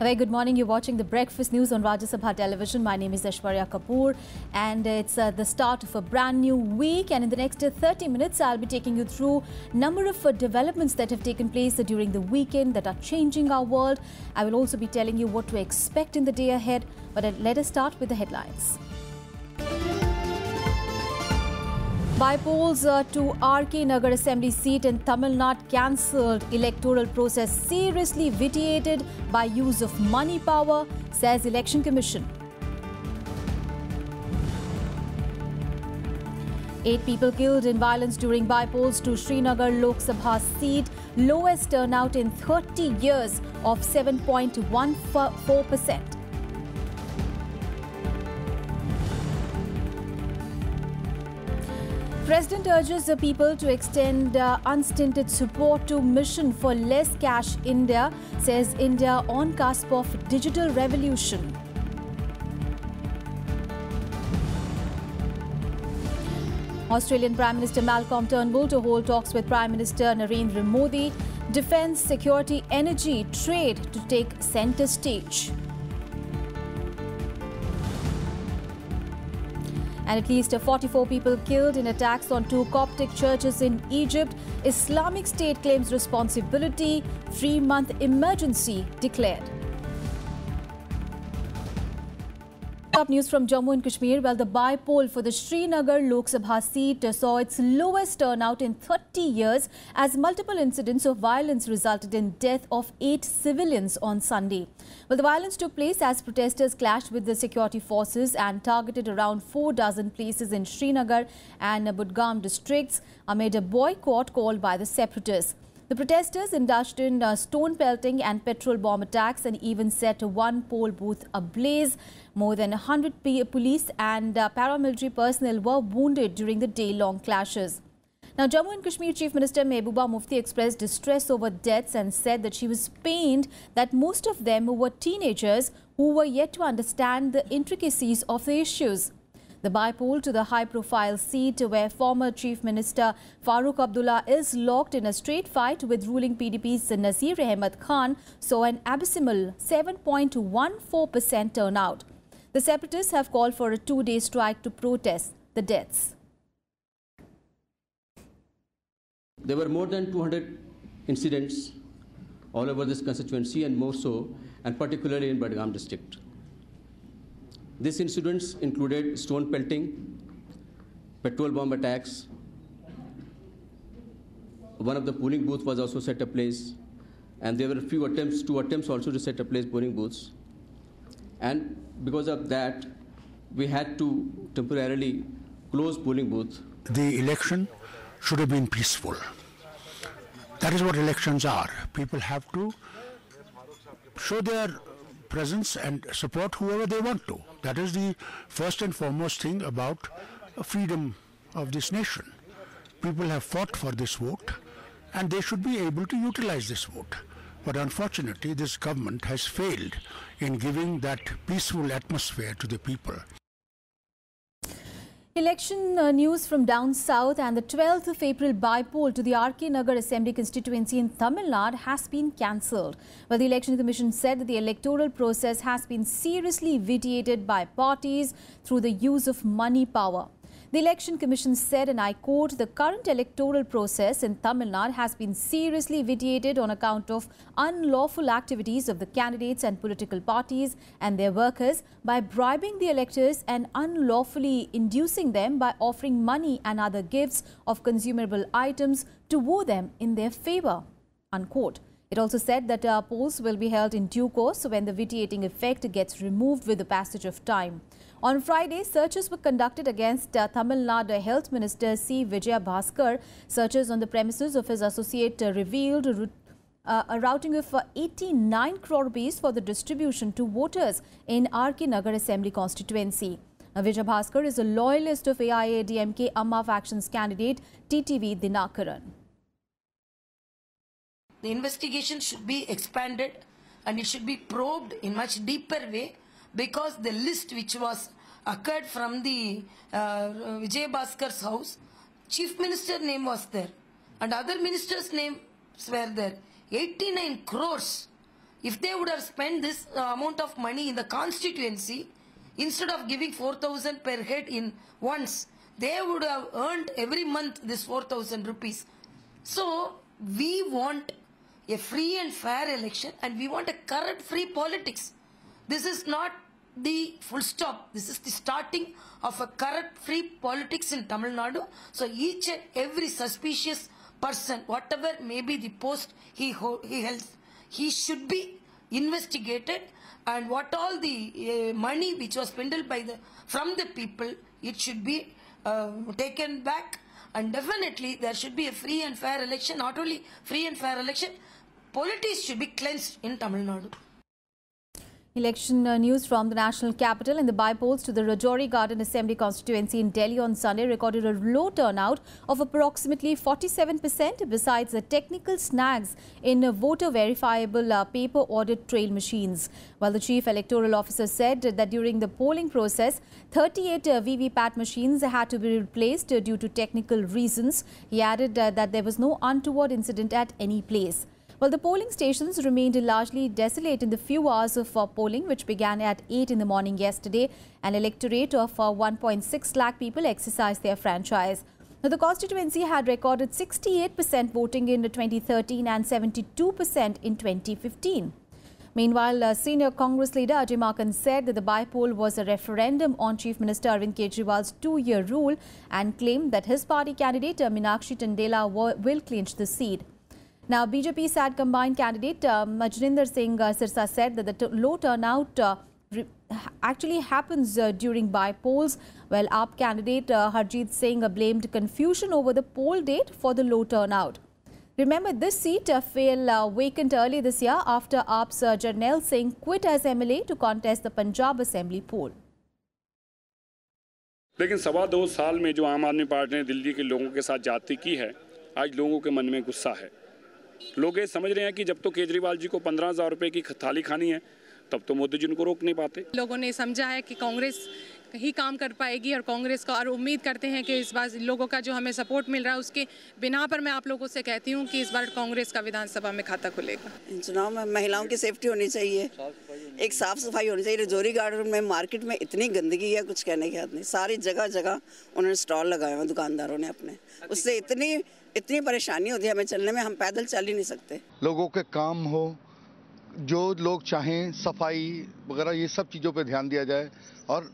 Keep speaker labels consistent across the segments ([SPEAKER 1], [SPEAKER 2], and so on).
[SPEAKER 1] A very good morning. You're watching the Breakfast News on Rajya Sabha television. My name is Aishwarya Kapoor and it's the start of a brand new week, and in the next 30 minutes I'll be taking you through a number of developments that have taken place during the weekend that are changing our world. I will also be telling you what to expect in the day ahead, but let us start with the headlines. By-polls to RK Nagar Assembly seat in Tamil Nadu cancelled. Electoral process seriously vitiated by use of money power, says Election Commission. 8 people killed in violence during by-polls to Srinagar Lok Sabha seat. Lowest turnout in 30 years of 7.14%. President urges the people to extend unstinted support to Mission for Less Cash India, says India on cusp of digital revolution. Australian Prime Minister Malcolm Turnbull to hold talks with Prime Minister Narendra Modi. Defence, security, energy, trade to take centre stage. And at least 44 people killed in attacks on 2 Coptic churches in Egypt. Islamic State claims responsibility. 3-month emergency declared. Top news from Jammu and Kashmir. Well, the by-poll for the Srinagar Lok Sabha seat saw its lowest turnout in 30 years as multiple incidents of violence resulted in death of 8 civilians on Sunday. Well, the violence took place as protesters clashed with the security forces and targeted around 4 dozen places in Srinagar and Budgam districts amid a boycott called by the separatists. The protesters indulged in stone pelting and petrol bomb attacks and even set one poll booth ablaze. More than 100 police and paramilitary personnel were wounded during the day-long clashes. Now, Jammu and Kashmir Chief Minister Mehbooba Mufti expressed distress over deaths and said that she was pained that most of them were teenagers who were yet to understand the intricacies of the issues. The by-poll to the high-profile seat where former Chief Minister Farooq Abdullah is locked in a straight fight with ruling PDP's Nazir Ahmed Khan saw an abysmal 7.14% turnout. The separatists have called for a 2-day strike to protest the deaths.
[SPEAKER 2] There were more than 200 incidents all over this constituency, and more so, and particularly in Budgam district. These incidents included stone pelting, petrol bomb attacks. One of the polling booths was also set ablaze, and there were a few attempts, 2 attempts also to set ablaze polling booths. And because of that, we had to temporarily close polling booths.
[SPEAKER 3] The election should have been peaceful. That is what elections are. People have to show their presence and support whoever they want to. That is the first and foremost thing about freedom of this nation. People have fought for this vote and they should be able to utilize this vote. But unfortunately, this government has failed in giving that peaceful atmosphere to the people.
[SPEAKER 1] Election news from down south, and the 12th of April by-poll to the RK Nagar Assembly constituency in Tamil Nadu has been cancelled. Well, the Election Commission said that the electoral process has been seriously vitiated by parties through the use of money power. The Election Commission said, and I quote, the current electoral process in Tamil Nadu has been seriously vitiated on account of unlawful activities of the candidates and political parties and their workers by bribing the electors and unlawfully inducing them by offering money and other gifts of consumable items to woo them in their favour, unquote. It also said that polls will be held in due course when the vitiating effect gets removed with the passage of time. On Friday, searches were conducted against Tamil Nadu Health Minister C. Vijaya Bhaskar. Searches on the premises of his associate revealed a routing of 89 crore rupees for the distribution to voters in RK Nagar Assembly constituency. Vijaya Bhaskar is a loyalist of AIADMK Amma faction's candidate TTV Dinakaran.
[SPEAKER 4] The investigation should be expanded and it should be probed in much deeper way, because the list which was occurred from the Vijay Bhaskar's house, Chief Minister name was there and other ministers' names were there. 89 crores If they would have spent this amount of money in the constituency, instead of giving 4,000 per head in once, they would have earned every month this 4,000 rupees. So we want a free and fair election, and we want a corrupt-free politics. This is not the full stop. This is the starting of a corrupt-free politics in Tamil Nadu. So each and every suspicious person, whatever may be the post he holds, he should be investigated, and what all the money which was swindled from the people, it should be taken back, and definitely there should be a free and fair election. Not only free and fair election, politics should be cleansed in Tamil Nadu.
[SPEAKER 1] Election news from the national capital. In the by-polls to the Rajouri Garden Assembly constituency in Delhi on Sunday recorded a low turnout of approximately 47%, besides the technical snags in voter verifiable paper audit trail machines. While the chief electoral officer said that during the polling process, 38 VVPAT machines had to be replaced due to technical reasons. He added that there was no untoward incident at any place. Well, the polling stations remained largely desolate in the few hours of polling, which began at 8 in the morning yesterday. An electorate of 1.6 lakh people exercised their franchise. Now, the constituency had recorded 68% voting in 2013 and 72% in 2015. Meanwhile, senior Congress leader Ajay Makan said that the by-poll was a referendum on Chief Minister Arvind Kejriwal's 2-year rule, and claimed that his party candidate Meenakshi Tandela will clinch the seat. Now, BJP SAD combined candidate Majninder Singh Sirsa said that the low turnout actually happens during by-polls, while AAP candidate Harjeet Singh blamed confusion over the poll date for the low turnout. Remember, this seat fell vacant early this year after AAP's Jarnail Singh quit as MLA to contest the Punjab Assembly poll.
[SPEAKER 5] लेकिन 2.25 साल में जो आम आदमी party ने दिल्ली के लोगों के साथ जाति की है, आज लोगों के मन में गुस्सा है। लोग ये समझ रहे हैं कि जब तो केजरीवाल जी को 15,000 रुपए की थाली खानी है, तब तो मोदी जी उनको रोक नहीं पाते।
[SPEAKER 6] लोगों ने समझा है कि कांग्रेस ही काम कर पाएगी, और कांग्रेस का और उम्मीद करते हैं कि इस बार लोगों का जो हमें सपोर्ट मिल रहा है, उसके बिना पर मैं आप लोगों से कहती हूं कि इस बार कांग्रेस का विधानसभा में खाता खुलेगा।
[SPEAKER 7] चुनाव में महिलाओं की सेफ्टी होनी चाहिए, एक साफ सफाई होनी चाहिए। रजौरी गार्डन में मार्केट में इतनी गंदगी है, कुछ कहने की बात नहीं। सारी जगह जगह उन्होंने स्टॉल लगाए हुए दुकानदारों ने अपने, उससे इतनी परेशानी होती है हमें चलने में, हम पैदल चल ही नहीं सकते।
[SPEAKER 8] लोगों के काम हो, जो लोग चाहें, सफाई वगैरह, ये सब चीज़ों पे ध्यान दिया जाए और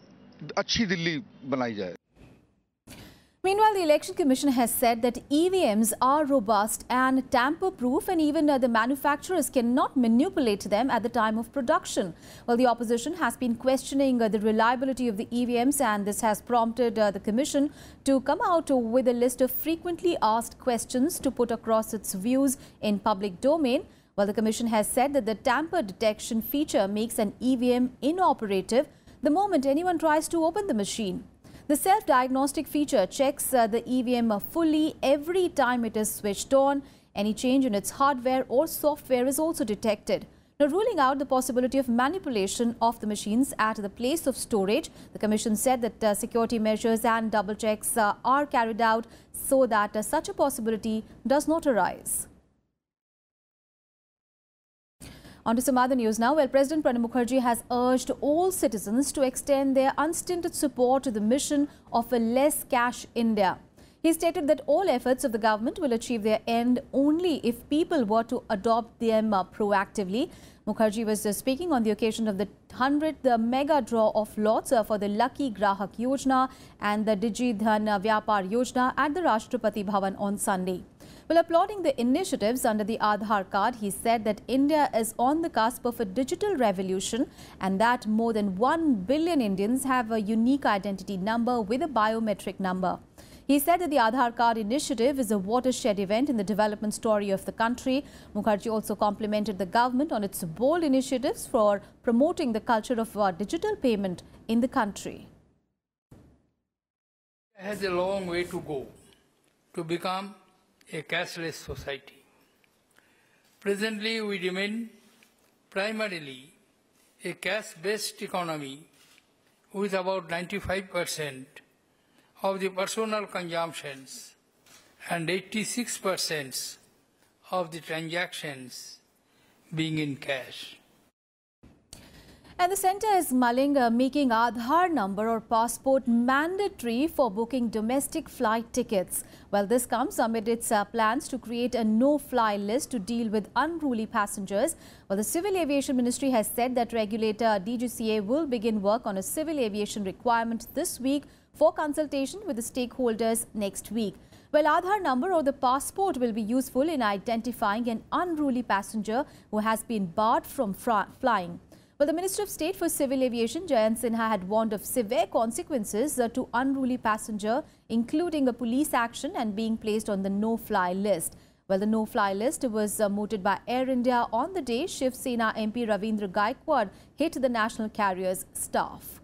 [SPEAKER 8] अच्छी दिल्ली बनाई जाए।
[SPEAKER 1] Meanwhile, the Election Commission has said that EVMs are robust and tamper-proof, and even the manufacturers cannot manipulate them at the time of production. Well, the opposition has been questioning the reliability of the EVMs, and this has prompted the Commission to come out with a list of frequently asked questions to put across its views in public domain. Well, the Commission has said that the tamper detection feature makes an EVM inoperative the moment anyone tries to open the machine. The self-diagnostic feature checks the EVM fully every time it is switched on. Any change in its hardware or software is also detected. Now, ruling out the possibility of manipulation of the machines at the place of storage, the Commission said that security measures and double checks are carried out so that such a possibility does not arise. On to some other news now. Well, President Pranab Mukherjee has urged all citizens to extend their unstinted support to the mission of a less cash India. He stated that all efforts of the government will achieve their end only if people were to adopt them proactively. Mukherjee was speaking on the occasion of the 100th mega draw of lots for the Lucky Grahak Yojana and the Digi Dhan Vyapar Yojana at the Rashtrapati Bhavan on Sunday. Well, applauding the initiatives under the Aadhaar card, he said that India is on the cusp of a digital revolution and that more than 1 billion Indians have a unique identity number with a biometric number. He said that the Aadhaar card initiative is a watershed event in the development story of the country. Mukherjee also complimented the government on its bold initiatives for promoting the culture of digital payment in the country.
[SPEAKER 9] It has a long way to go to become a cashless society. Presently, we remain primarily a cash-based economy with about 95% of the personal consumptions and 86% of the transactions being in cash.
[SPEAKER 1] And the centre is mulling making Aadhaar number or passport mandatory for booking domestic flight tickets. Well, this comes amid its plans to create a no-fly list to deal with unruly passengers. Well, the Civil Aviation Ministry has said that regulator DGCA will begin work on a civil aviation requirement this week for consultation with the stakeholders next week. Well, Aadhaar number or the passport will be useful in identifying an unruly passenger who has been barred from flying. Well, the Minister of State for Civil Aviation, Jayant Sinha, had warned of severe consequences to unruly passenger, including a police action and being placed on the no-fly list. Well, the no-fly list was mooted by Air India on the day Shiv Sena MP Ravindra Gaikwad hit the national carrier's staff.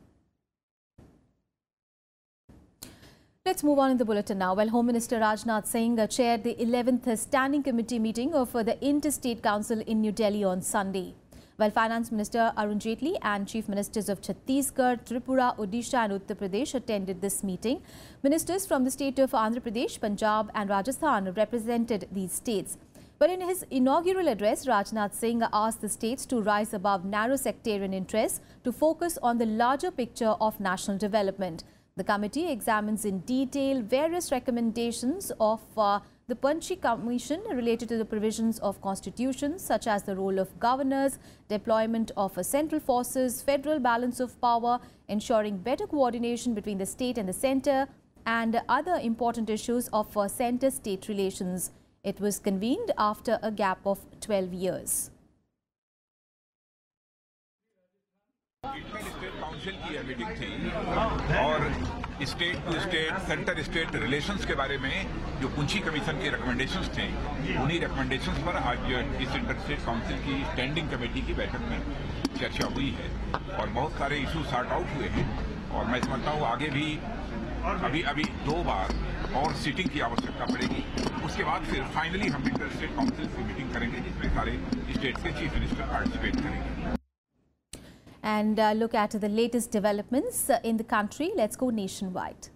[SPEAKER 1] Let's move on in the bulletin now. Well, Home Minister Rajnath Singh chaired the 11th Standing Committee meeting of the Interstate Council in New Delhi on Sunday. Well, Finance Minister Arun Jaitley and Chief Ministers of Chhattisgarh, Tripura, Odisha and Uttar Pradesh attended this meeting. Ministers from the state of Andhra Pradesh, Punjab and Rajasthan represented these states. But in his inaugural address, Rajnath Singh asked the states to rise above narrow sectarian interests to focus on the larger picture of national development. The committee examines in detail various recommendations of the Panchi Commission related to the provisions of constitutions such as the role of governors, deployment of central forces, federal balance of power, ensuring better coordination between the state and the centre, and other important issues of centre-state relations. It was convened after a gap of 12 years.
[SPEAKER 10] Interstate council की यह meeting थी और state to state centre state relations के बारे में जो Punchhi commission के recommendations थे उन्हीं रिकमेंडेशंस पर आज इस इंटरस्टेट काउंसिल की स्टैंडिंग कमेटी की बैठक में चर्चा हुई है और बहुत सारे इशू सॉर्ट आउट हुए हैं और मैं समझता हूँ आगे भी अभी 2 बार और सीटिंग की आवश्यकता पड़ेगी। उसके बाद फिर फाइनली हम इंटरस्टेट काउंसिल की मीटिंग करेंगे जिसमें सारे स्टेट के चीफ मिनिस्टर पार्टिसिपेट करेंगे।
[SPEAKER 1] And look at the latest developments in the country. Let's go nationwide.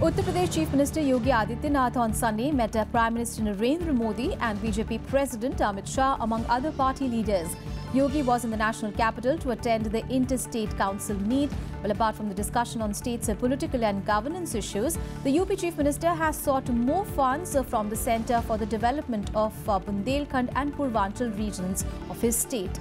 [SPEAKER 1] Uttar Pradesh Chief Minister Yogi Adityanath on Sunday met Prime Minister Narendra Modi and BJP President Amit Shah among other party leaders. Yogi was in the national capital to attend the Interstate Council meet. Well, apart from the discussion on state's political and governance issues, the UP Chief Minister has sought more funds from the centre for the development of Bundelkhand and Purvanchal regions of his state.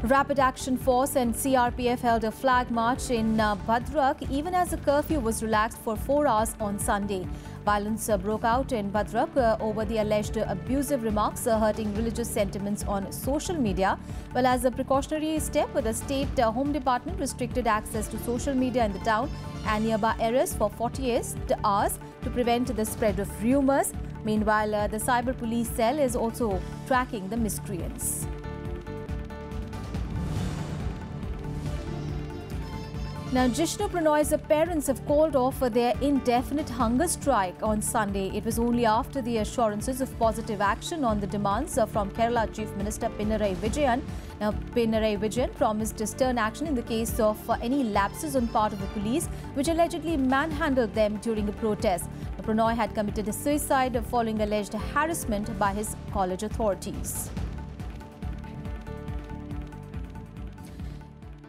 [SPEAKER 1] Rapid Action Force and CRPF held a flag march in Bhadrak even as the curfew was relaxed for 4 hours on Sunday. Violence broke out in Bhadrak over the alleged abusive remarks hurting religious sentiments on social media. Well, as a precautionary step, the State Home Department restricted access to social media in the town and nearby areas for 48 hours to prevent the spread of rumours. Meanwhile, the Cyber Police Cell is also tracking the miscreants. Now, Jishnu Pranoy's parents have called off their indefinite hunger strike on Sunday. It was only after the assurances of positive action on the demands from Kerala Chief Minister Pinarayi Vijayan. Now, Pinarayi Vijayan promised stern action in the case of any lapses on part of the police, which allegedly manhandled them during a protest. Pranoy had committed a suicide following alleged harassment by his college authorities.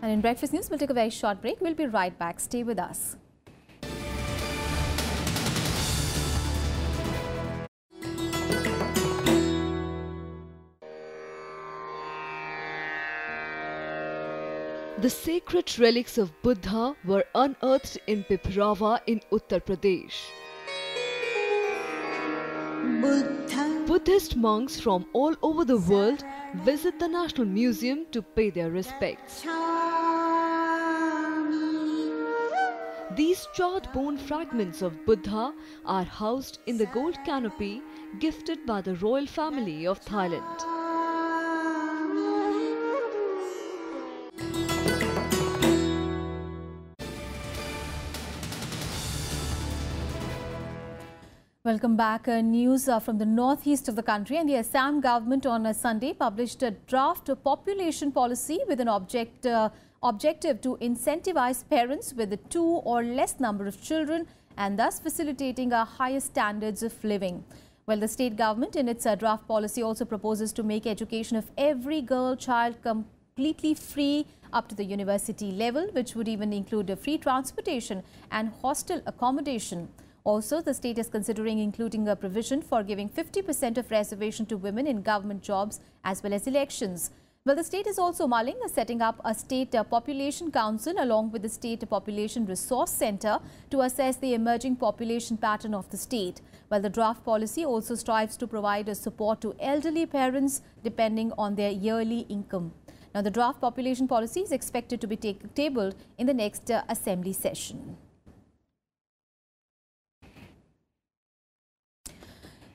[SPEAKER 1] And in Breakfast News, we'll take a very short break. We'll be right back. Stay with us.
[SPEAKER 11] The sacred relics of Buddha were unearthed in Piprava in Uttar Pradesh. Buddhist monks from all over the world visit the National Museum to pay their respects. These charred bone fragments of Buddha are housed in the gold canopy gifted by the royal family of Thailand.
[SPEAKER 1] Welcome back. News from the northeast of the country, and the Assam government on Sunday published a draft population policy with an objective to incentivize parents with 2 or less number of children and thus facilitating higher standards of living. Well, the state government in its draft policy also proposes to make education of every child completely free up to the university level, which would even include free transportation and hostel accommodation. Also, the state is considering including a provision for giving 50% of reservation to women in government jobs as well as elections. Well, the state is also mulling setting up a state population council along with the state population resource center to assess the emerging population pattern of the state. Well, the draft policy also strives to provide a support to elderly parents depending on their yearly income. Now, the draft population policy is expected to be tabled in the next assembly session.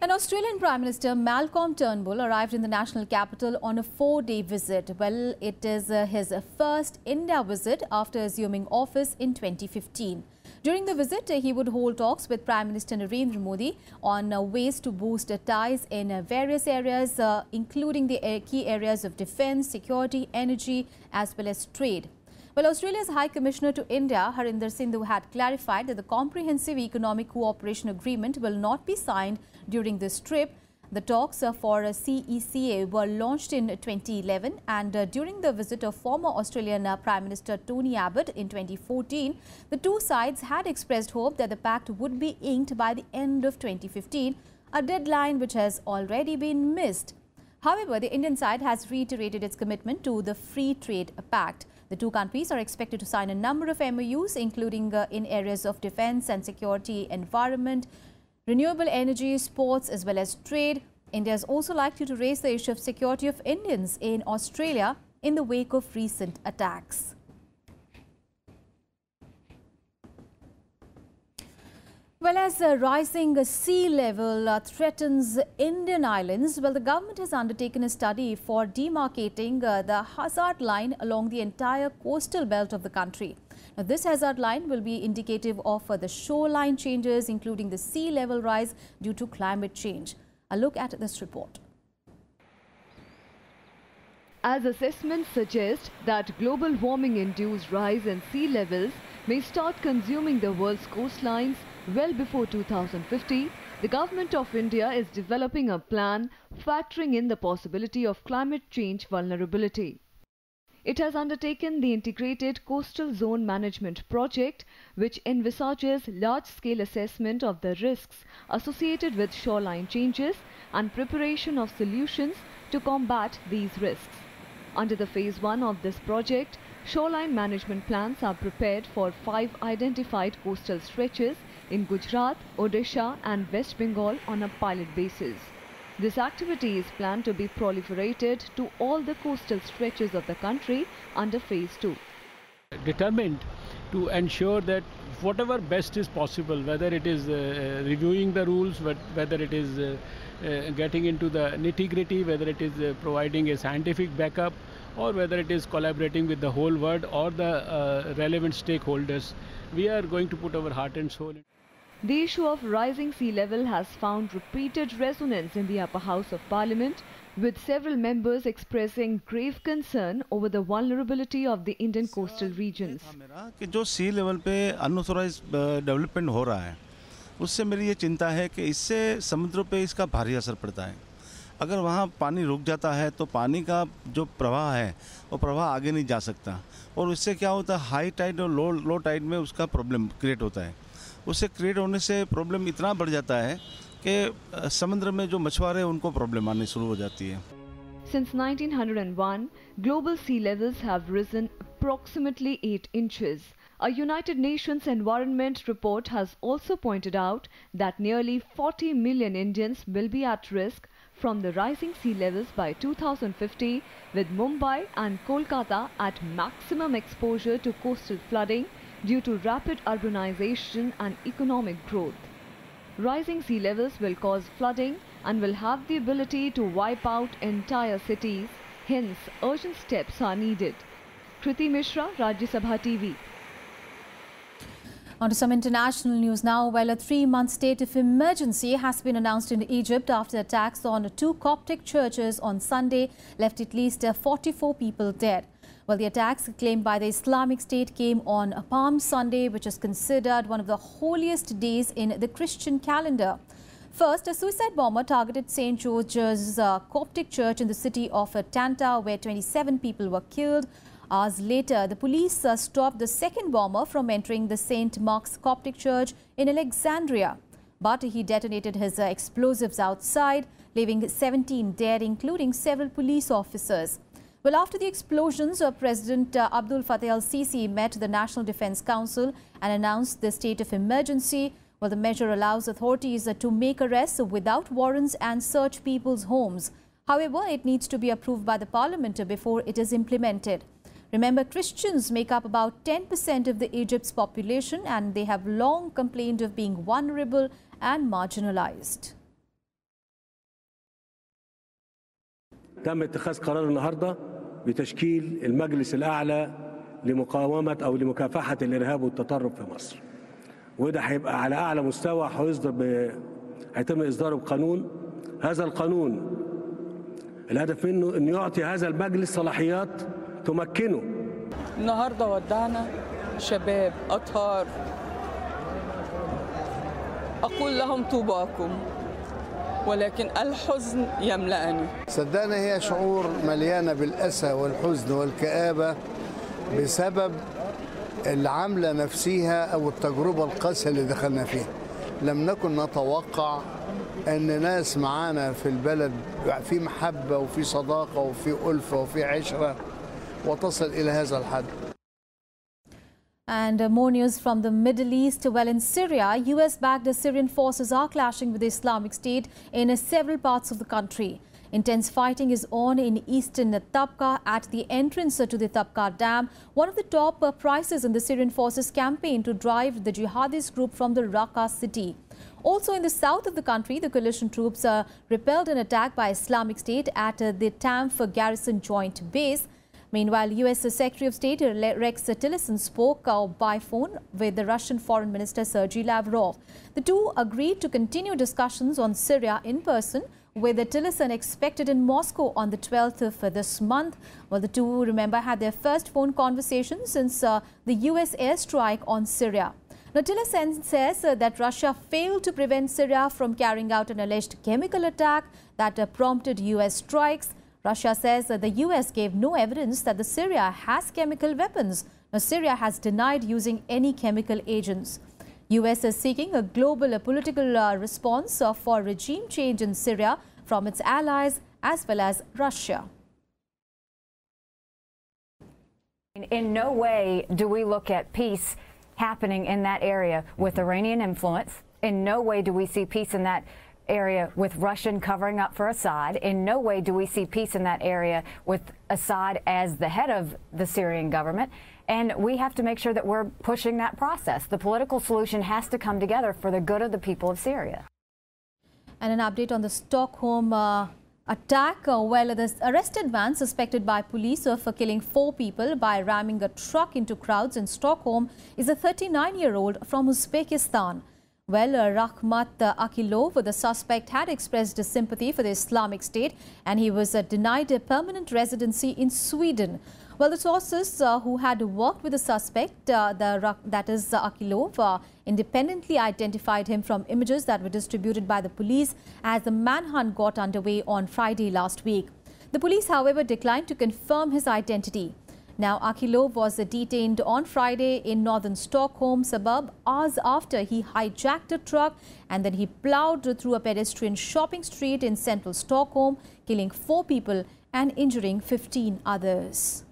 [SPEAKER 1] An Australian Prime Minister Malcolm Turnbull arrived in the national capital on a 4-day visit. Well, it is his first India visit after assuming office in 2015. During the visit, he would hold talks with Prime Minister Narendra Modi on ways to boost ties in various areas, including the key areas of defence, security, energy, as well as trade. Well, Australia's High Commissioner to India, Harinder Sindhu, had clarified that the Comprehensive Economic Cooperation Agreement will not be signed during this trip. The talks for CECA were launched in 2011 and during the visit of former Australian Prime Minister Tony Abbott in 2014, the two sides had expressed hope that the pact would be inked by the end of 2015, a deadline which has already been missed. However, the Indian side has reiterated its commitment to the Free Trade Pact. The two countries are expected to sign a number of MOUs, including in areas of defence and security, environment, renewable energy, sports as well as trade. India is also likely to raise the issue of security of Indians in Australia in the wake of recent attacks. Well, as rising sea level threatens Indian islands, well, the government has undertaken a study for demarcating the hazard line along the entire coastal belt of the country. Now, this hazard line will be indicative of the shoreline changes, including the sea level rise due to climate change. A look at this report.
[SPEAKER 11] As assessments suggest that global warming-induced rise in sea levels may start consuming the world's coastlines well before 2050, the Government of India is developing a plan factoring in the possibility of climate change vulnerability. It has undertaken the Integrated Coastal Zone Management Project, which envisages large-scale assessment of the risks associated with shoreline changes and preparation of solutions to combat these risks. Under the Phase 1 of this project, shoreline management plans are prepared for 5 identified coastal stretches in Gujarat, Odisha and West Bengal on a pilot basis. This activity is planned to be proliferated to all the coastal stretches of the country under Phase 2.
[SPEAKER 12] Determined to ensure that whatever best is possible, whether it is reviewing the rules, whether it is getting into the nitty-gritty, whether it is providing a scientific backup, or whether it is collaborating with the whole world or the relevant stakeholders, we are going to put our heart and soul in.
[SPEAKER 11] The issue of rising sea level has found repeated resonance in the upper house of Parliament, with several members expressing grave concern over the vulnerability of the Indian coastal regions.
[SPEAKER 13] कि जो सी level पे unauthorised development हो रहा है, उससे मेरी ये चिंता है कि इससे समुद्र पे इसका भारी असर पड़ता है. अगर वहाँ पानी रुक जाता है तो पानी का जो प्रवाह है वो प्रवाह आगे नहीं जा सकता और इससे क्या होता है, हाई टाइड और लो टाइड में उसका प्रॉब्लम क्रिएट होता है. उससे क्रिएट होने से प्रॉब्लम इतना बढ़ जाता है कि समुद्र में जो मछुआरे उनको प्रॉब्लम आनी शुरू हो जाती है.
[SPEAKER 11] Since 1901, global sea levels have risen approximately 8 inches. A United Nations Environment report has also pointed out that nearly 40 million Indians will be at risk from the rising sea levels by 2050, with Mumbai and Kolkata at maximum exposure to coastal flooding due to rapid urbanization and economic growth. Rising sea levels will cause flooding and will have the ability to wipe out entire cities. Hence, urgent steps are needed. Kriti Mishra, Rajya Sabha TV.
[SPEAKER 1] On to some international news now. Well, a 3-month state of emergency has been announced in Egypt after attacks on 2 Coptic churches on Sunday left at least 44 people dead. Well, the attacks claimed by the Islamic State came on Palm Sunday, which is considered one of the holiest days in the Christian calendar. First, a suicide bomber targeted St. George's Coptic Church in the city of Tanta, where 27 people were killed. Hours later, the police stopped the second bomber from entering the St. Mark's Coptic Church in Alexandria. But he detonated his explosives outside, leaving 17 dead, including several police officers. Well, after the explosions, President Abdul Fattah al-Sisi met the National Defense Council and announced the state of emergency. Well, the measure allows authorities to make arrests without warrants and search people's homes. However, it needs to be approved by the parliament before it is implemented. Remember, Christians make up about 10% of the Egypt's population, and they have long complained of being vulnerable and marginalized.
[SPEAKER 14] تم اتخاذ قرار النهارده بتشكيل المجلس الأعلى لمقاومة أو لمكافحة الإرهاب والتطرف في مصر. وده هيبقى على أعلى مستوى، هيتم إصداره بقانون. هذا القانون الهدف منه إنه يعطي هذا المجلس صلاحيات تمكنه.
[SPEAKER 15] النهارده ودعنا شباب أطهار، أقول لهم طوباكم، ولكن الحزن يملأني.
[SPEAKER 16] صدقني هي شعور مليانة بالأسى والحزن والكآبة بسبب العملة نفسها أو التجربة القاسية اللي دخلنا فيها. لم نكن نتوقع أن ناس معانا في البلد في محبة وفي صداقة وفي ألفة وفي عشرة وتصل إلى هذا الحد.
[SPEAKER 1] And more news from the Middle East. Well, in Syria, US-backed Syrian forces are clashing with the Islamic State in several parts of the country. Intense fighting is on in eastern Tabqa at the entrance to the Tabqa Dam, one of the top prizes in the Syrian forces' campaign to drive the jihadist group from the Raqqa city. Also in the south of the country, the coalition troops repelled an attack by Islamic State at the Tamf Garrison Joint Base. Meanwhile, U.S. Secretary of State Rex Tillerson spoke by phone with the Russian Foreign Minister Sergei Lavrov. The two agreed to continue discussions on Syria in person, with Tillerson expected in Moscow on the 12th of this month. Well, the two, remember, had their first phone conversation since the U.S. airstrike on Syria. Now, Tillerson says that Russia failed to prevent Syria from carrying out an alleged chemical attack that prompted U.S. strikes. Russia says that the U.S. gave no evidence that Syria has chemical weapons. Now, Syria has denied using any chemical agents. U.S. is seeking a global political response for regime change in Syria from its allies as well as Russia.
[SPEAKER 17] In no way do we look at peace happening in that area with Iranian influence. In no way do we see peace in that area with Russian covering up for Assad. In no way do we see peace in that area with Assad as the head of the Syrian government. And we have to make sure that we're pushing that process. The political solution has to come together for the good of the people of Syria.
[SPEAKER 1] And an update on the Stockholm attack. Well, the arrested man suspected by police of killing 4 people by ramming a truck into crowds in Stockholm is a 39-year-old from Uzbekistan. Well, Rahmat Akilov, the suspect, had expressed sympathy for the Islamic State, and he was denied a permanent residency in Sweden. Well, the sources who had worked with the suspect, that is Akilov, independently identified him from images that were distributed by the police as the manhunt got underway on Friday last week. The police, however, declined to confirm his identity. Now, Akilov was detained on Friday in northern Stockholm suburb hours after he hijacked a truck and then he plowed through a pedestrian shopping street in central Stockholm, killing 4 people and injuring 15 others.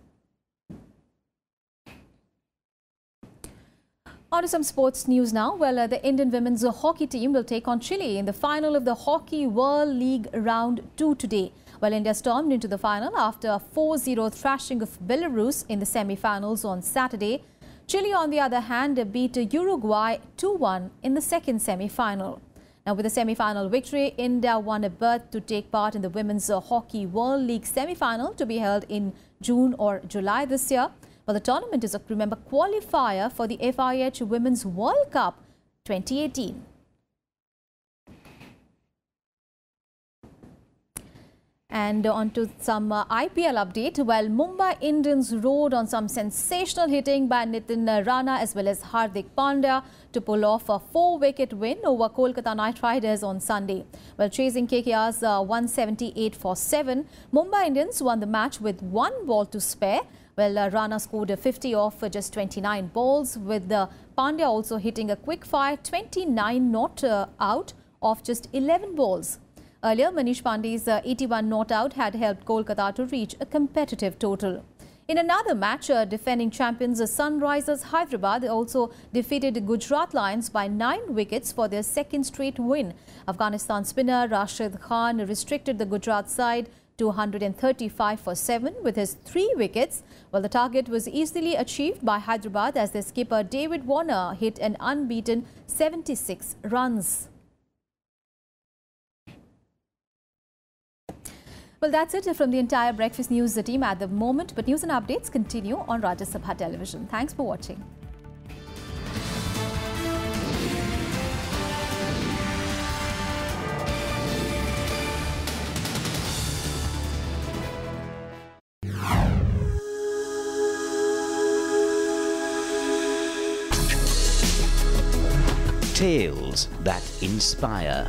[SPEAKER 1] On to some sports news now. Well, the Indian women's hockey team will take on Chile in the final of the Hockey World League Round 2 today. Well, India stormed into the final after a 4-0 thrashing of Belarus in the semi-finals on Saturday. Chile, on the other hand, beat Uruguay 2-1 in the second semi-final. Now, with the semi-final victory, India won a berth to take part in the Women's Hockey World League semi-final to be held in June or July this year. Well, the tournament is a, remember, qualifier for the FIH Women's World Cup 2018. And on to some IPL update. Well, Mumbai Indians rode on some sensational hitting by Nitin Rana as well as Hardik Pandya to pull off a 4-wicket win over Kolkata Knight Riders on Sunday. Well, chasing KKR's 178 for 7, Mumbai Indians won the match with 1 ball to spare. Well, Rana scored a 50 off just 29 balls, with Pandya also hitting a quick-fire 29 not out of just 11 balls. Earlier, Manish Pandey's 81 not out had helped Kolkata to reach a competitive total. In another match, defending champions Sunrisers Hyderabad also defeated Gujarat Lions by 9 wickets for their second straight win. Afghanistan spinner Rashid Khan restricted the Gujarat side to 135 for 7 with his 3 wickets, while the target was easily achieved by Hyderabad as their skipper David Warner hit an unbeaten 76 runs. Well, that's it from the entire Breakfast News team at the moment, but news and updates continue on Rajya Sabha television. Thanks for watching.
[SPEAKER 18] Tales that inspire.